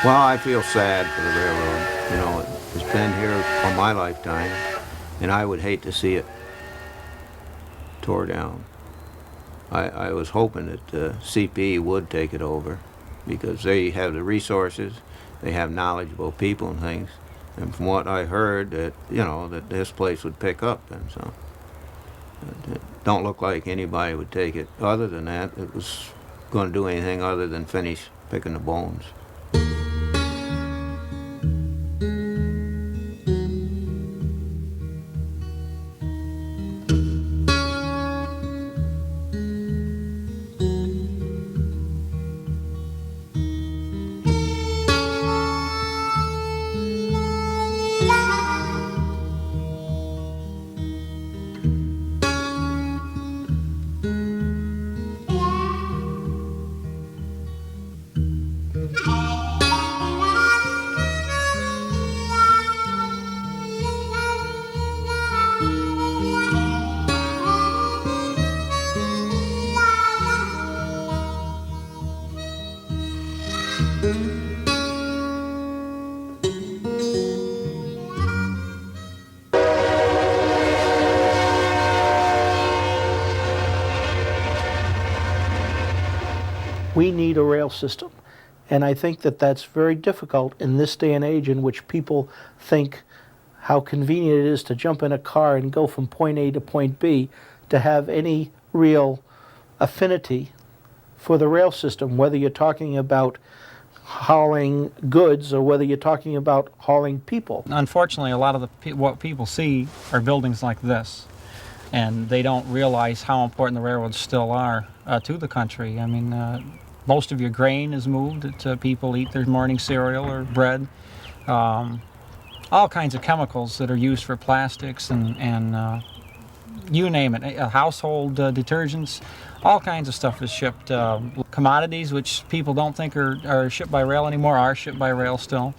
Well, I feel sad for the railroad. You know, it's been here for my lifetime, and I would hate to see it tore down. I was hoping that CP would take it over because they have the resources, they have knowledgeable people and things, and from what I heard, that you know that this place would pick up, and so it don't look like anybody would take it. Other than that, it was going to do anything other than finish picking the bones. We need a rail system. And I think that that's very difficult in this day and age in which people think how convenient it is to jump in a car and go from point A to point B, to have any real affinity for the rail system, whether you're talking about hauling goods or whether you're talking about hauling people. Unfortunately, a lot of what people see are buildings like this, and they don't realize how important the railroads still are to the country. I mean, most of your grain is moved to people eat their morning cereal or bread. All kinds of chemicals that are used for plastics and you name it, household detergents, all kinds of stuff is shipped. Commodities, which people don't think are shipped by rail anymore, are shipped by rail still.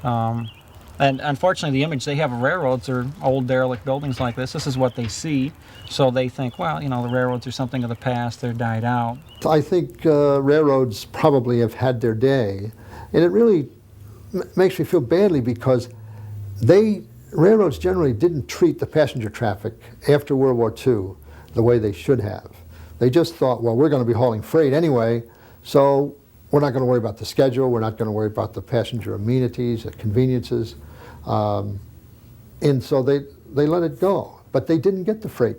And unfortunately, the image they have of railroads are old derelict buildings like this. This is what they see. So they think, well, you know, the railroads are something of the past, they're died out. I think railroads probably have had their day. And it really makes me feel badly because railroads generally didn't treat the passenger traffic after World War II the way they should have. They just thought, well, we're going to be hauling freight anyway, so we're not going to worry about the schedule, we're not going to worry about the passenger amenities, the conveniences. And so they let it go, but they didn't get the freight.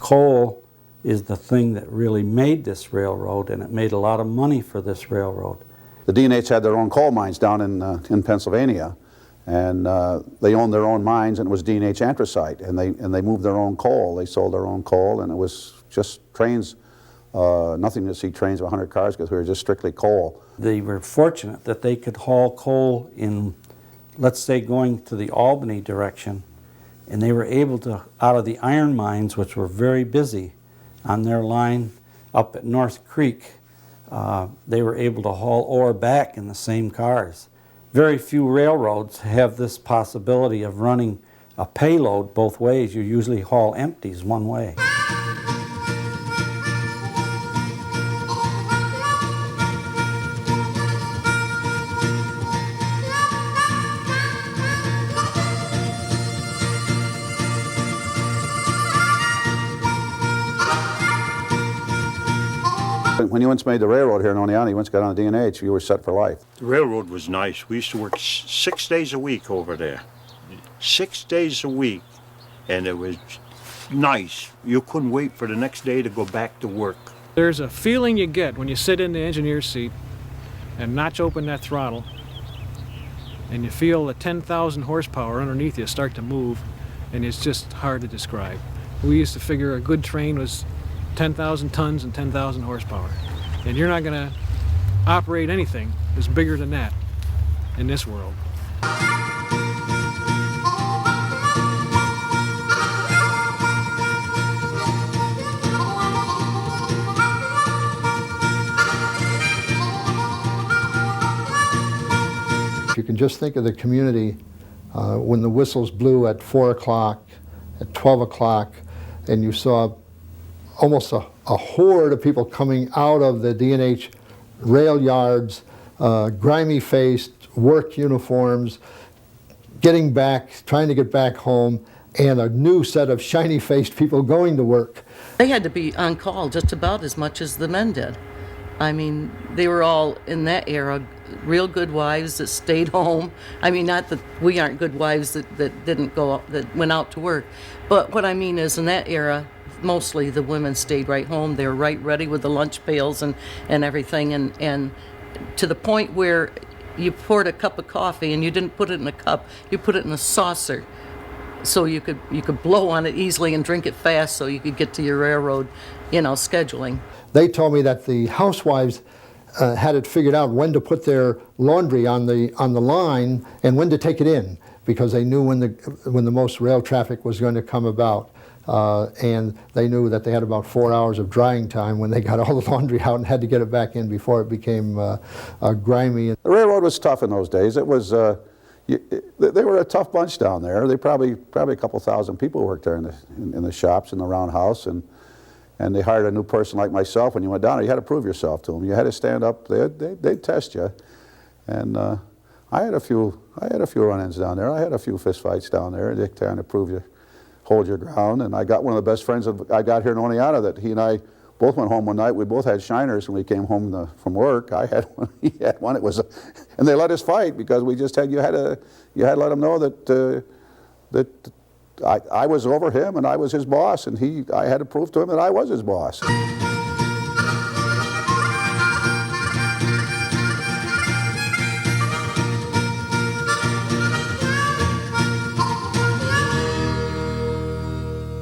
Coal is the thing that really made this railroad, and it made a lot of money for this railroad. The D&H had their own coal mines down in Pennsylvania, and they owned their own mines, and it was D&H anthracite, and they moved their own coal. They sold their own coal, and it was just trains, nothing to see trains of 100 cars because we were just strictly coal. They were fortunate that they could haul coal in, let's say, going to the Albany direction, and they were able to, out of the iron mines, which were very busy on their line up at North Creek, they were able to haul ore back in the same cars. Very few railroads have this possibility of running a payload both ways. You usually haul empties one way. When you once made the railroad here in Oneonta, you once got on the D&H, you were set for life. The railroad was nice. We used to work 6 days a week over there. 6 days a week, and it was nice. You couldn't wait for the next day to go back to work. There's a feeling you get when you sit in the engineer's seat and notch open that throttle, and you feel the 10,000 horsepower underneath you start to move, and it's just hard to describe. We used to figure a good train was 10,000 tons and 10,000 horsepower. And you're not going to operate anything that's bigger than that in this world. just think of the community when the whistles blew at 4 o'clock, at 12 o'clock, and you saw almost a horde of people coming out of the D&H rail yards, grimy-faced, work uniforms, getting back, trying to get back home, and a new set of shiny-faced people going to work. They had to be on call just about as much as the men did. I mean, they were all, in that era, real good wives that stayed home. I mean, not that we aren't good wives that didn't go out, that went out to work. But what I mean is, in that era, mostly the women stayed right home. They were right ready with the lunch pails and everything. And to the point where you poured a cup of coffee and you didn't put it in a cup, you put it in a saucer. So you could blow on it easily and drink it fast so you could get to your railroad, scheduling. They told me that the housewives had it figured out when to put their laundry on the line and when to take it in, because they knew when the most rail traffic was going to come about. And they knew that they had about 4 hours of drying time when they got all the laundry out and had to get it back in before it became grimy. The railroad was tough in those days. It was, they were a tough bunch down there. They probably a couple thousand people worked there in the shops, in the roundhouse, and they hired a new person like myself. When you went down there, you had to prove yourself to them. You had to stand up. They'd test you, and I had a few run-ins down there. I had a few fistfights down there. They kind of prove you hold your ground. And I got one of the best friends I got here in Oneonta that he and I both went home one night. We both had shiners when we came home from work. I had one, he had one. It was, and they let us fight because we just had, you had to let them know that I was over him and I was his boss, and I had to prove to him that I was his boss.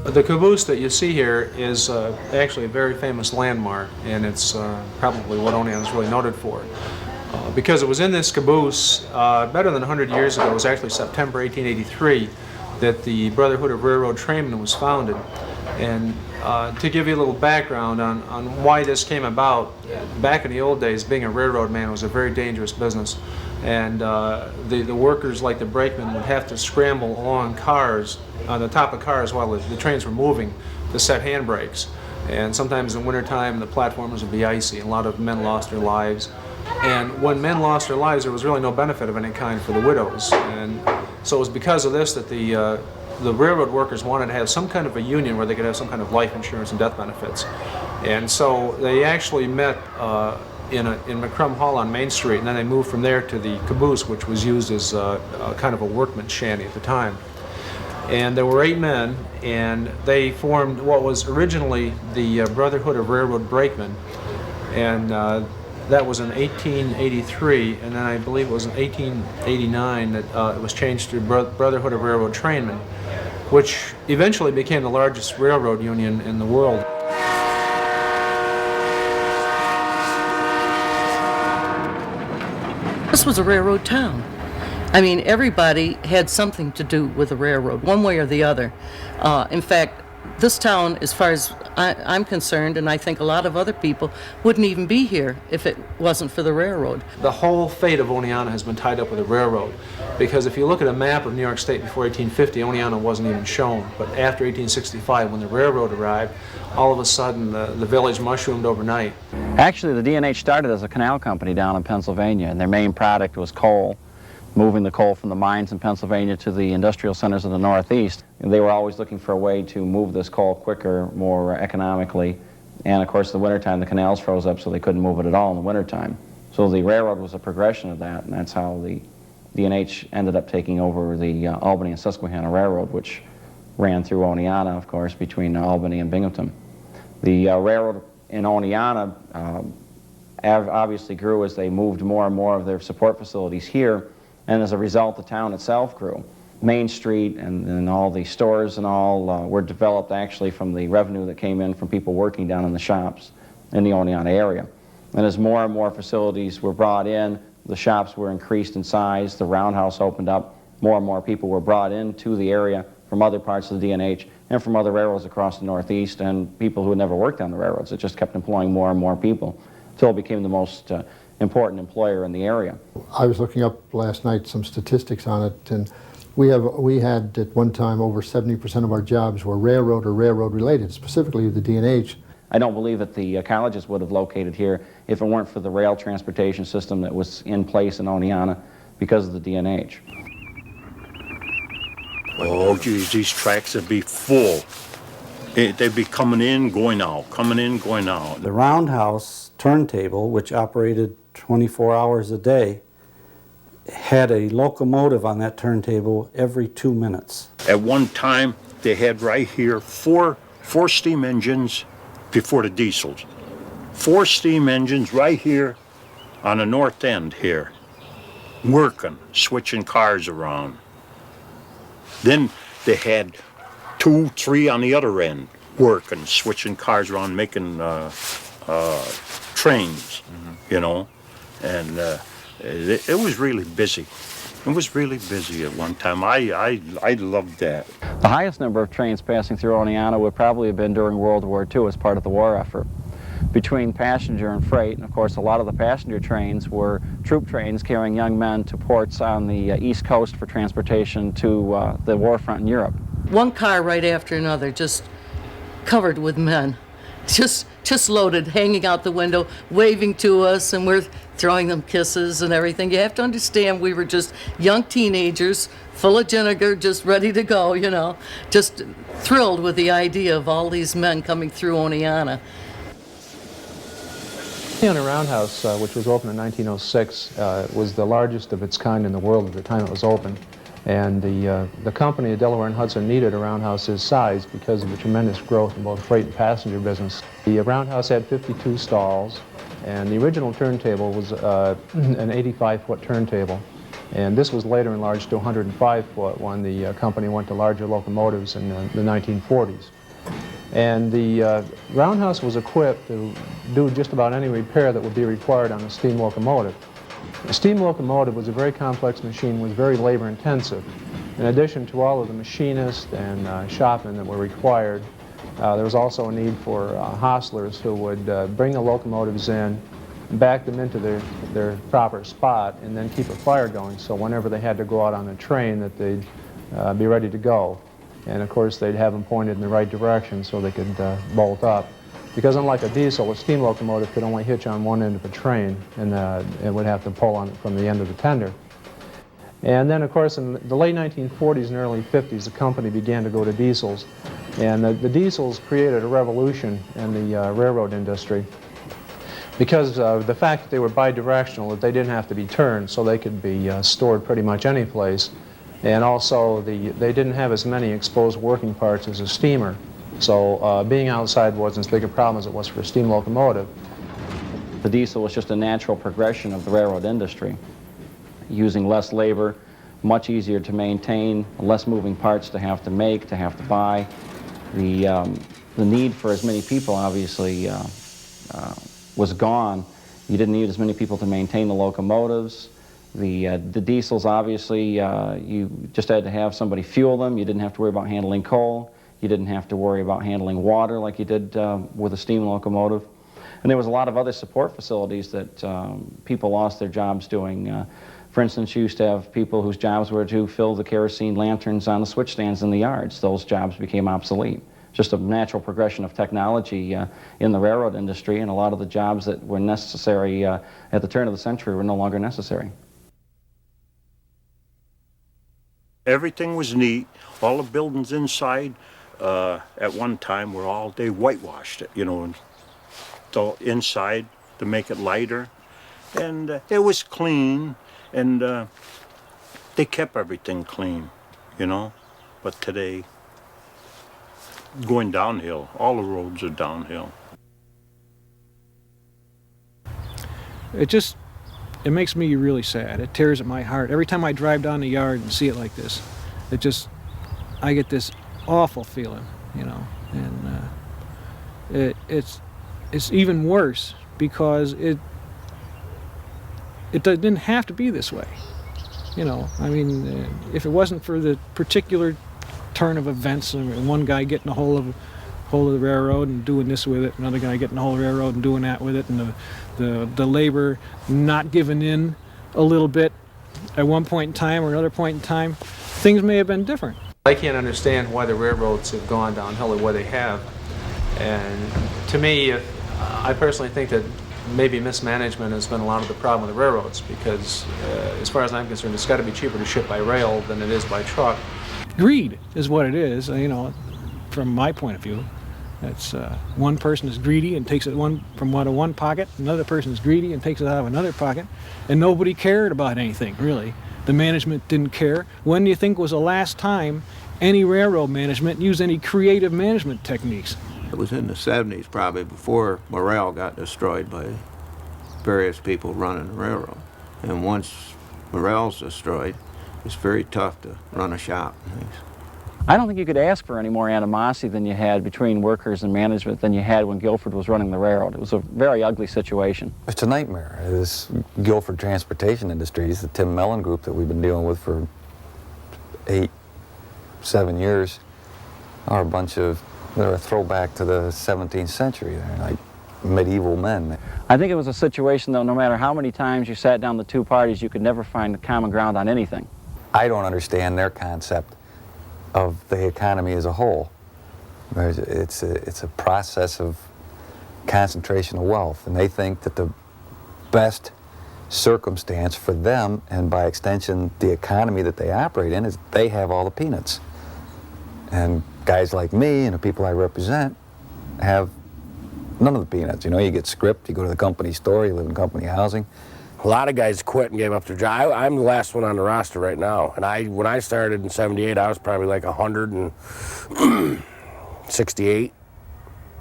The caboose that you see here is actually a very famous landmark, and it's probably what Oneonta is really noted for. Because it was in this caboose better than 100 years ago, it was actually September 1883, that the Brotherhood of Railroad Trainmen was founded. And to give you a little background on why this came about, back in the old days, being a railroad man was a very dangerous business. And the workers, like the brakemen, would have to scramble along cars, on the top of cars while the trains were moving, to set handbrakes. And sometimes in wintertime the platforms would be icy, and a lot of men lost their lives. And when men lost their lives, there was really no benefit of any kind for the widows. And so it was because of this that the railroad workers wanted to have some kind of a union where they could have some kind of life insurance and death benefits. And so they actually met in McCrum Hall on Main Street, and then they moved from there to the caboose, which was used as kind of a workman's shanty at the time. And there were 8 men, and they formed what was originally the Brotherhood of Railroad Brakemen, and that was in 1883, and then I believe it was in 1889 that it was changed to Brotherhood of Railroad Trainmen, which eventually became the largest railroad union in the world. This was a railroad town. I mean, everybody had something to do with the railroad, one way or the other. In fact, this town, as far as I'm concerned, and I think a lot of other people, wouldn't even be here if it wasn't for the railroad. The whole fate of Oneonta has been tied up with the railroad, because if you look at a map of New York State before 1850, Oneonta wasn't even shown. But after 1865, when the railroad arrived, all of a sudden the village mushroomed overnight. Actually, the D&H started as a canal company down in Pennsylvania, and their main product was coal, moving the coal from the mines in Pennsylvania to the industrial centers of the Northeast. And they were always looking for a way to move this coal quicker, more economically. And of course, in the wintertime, the canals froze up, so they couldn't move it at all in the wintertime. So the railroad was a progression of that, and that's how the D&H ended up taking over the Albany and Susquehanna Railroad, which ran through Oneonta, of course, between Albany and Binghamton. The railroad in Oneonta obviously grew as they moved more and more of their support facilities here, and as a result, the town itself grew. Main Street and all the stores and all were developed actually from the revenue that came in from people working down in the shops in the Oneonta area. And as more and more facilities were brought in, the shops were increased in size, the roundhouse opened up, more and more people were brought into the area from other parts of the D&H and from other railroads across the Northeast, and people who had never worked on the railroads. It just kept employing more and more people until it became the most important employer in the area. I was looking up last night some statistics on it, and we had at one time over 70% of our jobs were railroad or railroad related, specifically the D&H. I don't believe that the colleges would have located here if it weren't for the rail transportation system that was in place in Oneonta because of the D&H. Oh, geez, these tracks would be full. They'd be coming in, going out, coming in, going out. The roundhouse turntable, which operated 24 hours a day, had a locomotive on that turntable every 2 minutes. At one time, they had right here four steam engines before the diesels. 4 steam engines right here on the north end here, working, switching cars around. Then they had 2, 3 on the other end, working, switching cars around, making trains, you know, and it was really busy. It was really busy at one time. I loved that. The highest number of trains passing through Oneonta would probably have been during World War II as part of the war effort. Between passenger and freight, and of course a lot of the passenger trains were troop trains carrying young men to ports on the East Coast for transportation to the war front in Europe. One car right after another, just covered with men, just loaded, hanging out the window, waving to us, and we're throwing them kisses and everything. You have to understand, we were just young teenagers, full of vinegar, just ready to go, you know, just thrilled with the idea of all these men coming through Oneonta. The Roundhouse, which was opened in 1906, was the largest of its kind in the world at the time it was opened. And the company, Delaware and Hudson, needed a roundhouse this size because of the tremendous growth in both freight and passenger business. The roundhouse had 52 stalls, and the original turntable was an 85-foot turntable. And this was later enlarged to 105-foot when the company went to larger locomotives in the 1940s. And the roundhouse was equipped to do just about any repair that would be required on a steam locomotive. A steam locomotive was a very complex machine, was very labor intensive. In addition to all of the machinists and shopmen that were required, there was also a need for hostlers who would bring the locomotives in, back them into their proper spot, and then keep a fire going so whenever they had to go out on a train that they'd be ready to go. And of course they'd have them pointed in the right direction so they could bolt up. Because unlike a diesel, a steam locomotive could only hitch on one end of a train, and it would have to pull on it from the end of the tender. And then, of course, in the late 1940s and early 50s, the company began to go to diesels. And the diesels created a revolution in the railroad industry because of the fact that they were bidirectional, that they didn't have to be turned, so they could be stored pretty much any place. And also, they didn't have as many exposed working parts as a steamer. So being outside wasn't as big a problem as it was for a steam locomotive. The diesel was just a natural progression of the railroad industry, using less labor, much easier to maintain, less moving parts to have to make, to have to buy. The need for as many people obviously was gone. You didn't need as many people to maintain the locomotives. The diesels, obviously, you just had to have somebody fuel them. You didn't have to worry about handling coal. You didn't have to worry about handling water like you did with a steam locomotive. And there was a lot of other support facilities that people lost their jobs doing. For instance, you used to have people whose jobs were to fill the kerosene lanterns on the switch stands in the yards. Those jobs became obsolete. Just a natural progression of technology in the railroad industry, and a lot of the jobs that were necessary at the turn of the century were no longer necessary. Everything was neat. All the buildings inside at one time were they whitewashed it, you know, and the inside to make it lighter. And it was clean, and they kept everything clean, you know. But today, going downhill, all the roads are downhill. It makes me really sad. It tears at my heart. Every time I drive down the yard and see it like this, I get this awful feeling, you know. And it's even worse because it didn't have to be this way, you know. I mean, if it wasn't for the particular turn of events and one guy getting a hold of hold of the railroad and doing this with it, another guy getting a hold of the railroad and doing that with it, and the labor not giving in a little bit at one point in time or another point in time, things may have been different. I can't understand why the railroads have gone downhill the way they have. And to me, I personally think that maybe mismanagement has been a lot of the problem with the railroads, because as far as I'm concerned, it's got to be cheaper to ship by rail than it is by truck. Greed is what it is, you know, from my point of view. It's one person is greedy and takes it from one pocket, another person is greedy and takes it out of another pocket, and nobody cared about anything, really. The management didn't care. When do you think was the last time any railroad management used any creative management techniques? It was in the 70s, probably before morale got destroyed by various people running the railroad. And once morale's destroyed, it's very tough to run a shop and things. I don't think you could ask for any more animosity than you had between workers and management than you had when Guilford was running the railroad. It was a very ugly situation. It's a nightmare. This Guilford Transportation Industries, the Tim Mellon group that we've been dealing with for 7 years, are a bunch of, they're a throwback to the 17th century. They're like medieval men. I think it was a situation, though, no matter how many times you sat down the two parties, you could never find a common ground on anything. I don't understand their concept of the economy as a whole. It's a process of concentration of wealth, and they think that the best circumstance for them, and by extension the economy that they operate in, is they have all the peanuts. And guys like me and the people I represent have none of the peanuts. You know, you get script, you go to the company store, you live in company housing. A lot of guys quit and gave up their job. I'm the last one on the roster right now. And when I started in '78, I was probably like 168.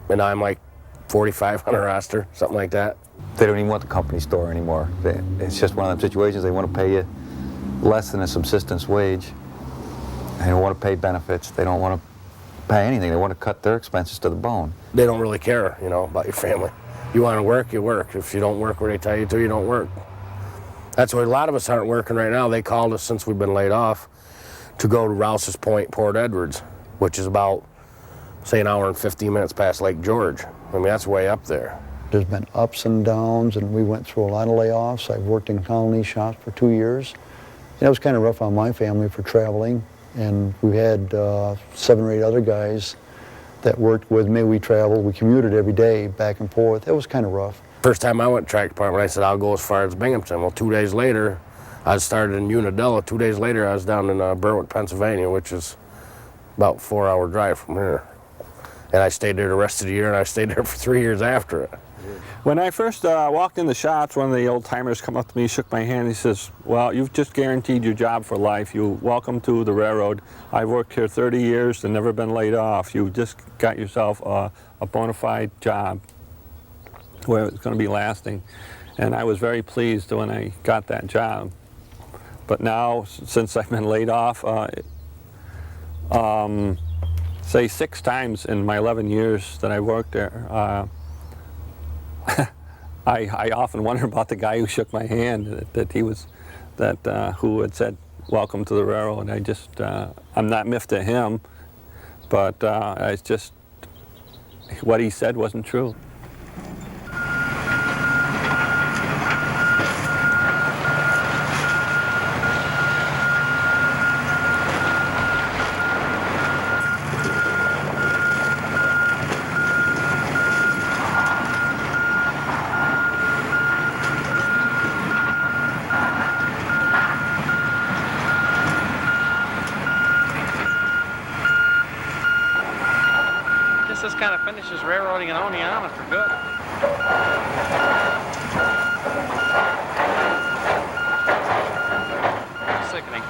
And I'm like 45 on the roster, something like that. They don't even want the company store anymore. It's just one of them situations. They want to pay you less than a subsistence wage. They don't want to pay benefits. They don't want to pay anything. They want to cut their expenses to the bone. They don't really care, you know, about your family. You want to work, you work. If you don't work where they tell you to, you don't work. That's why a lot of us aren't working right now. They called us since we've been laid off to go to Rouse's Point, Port Edwards, which is about, say, an hour and 15 minutes past Lake George. I mean, that's way up there. There's been ups and downs, and we went through a lot of layoffs. I've worked in colony shops for 2 years. And it was kind of rough on my family for traveling, and we had 7 or 8 other guys that worked with me. We traveled, we commuted every day back and forth. It was kind of rough. First time I went to track department, I said, I'll go as far as Binghamton. Well, 2 days later, I started in Unadilla. 2 days later, I was down in Berwick, Pennsylvania, which is about a 4-hour drive from here. And I stayed there the rest of the year, and I stayed there for 3 years after it. When I first walked in the shops, one of the old timers come up to me, shook my hand, he says, well, you've just guaranteed your job for life. You're welcome to the railroad. I've worked here 30 years and never been laid off. You just got yourself a bona fide job where it's going to be lasting. And I was very pleased when I got that job. But now, since I've been laid off, say 6 times in my 11 years that I worked there, I often wonder about the guy who shook my hand, who had said, welcome to the railroad. I'm not miffed at him, but it's just, what he said wasn't true. This kind of finishes railroading in Oneonta for good. Sickening.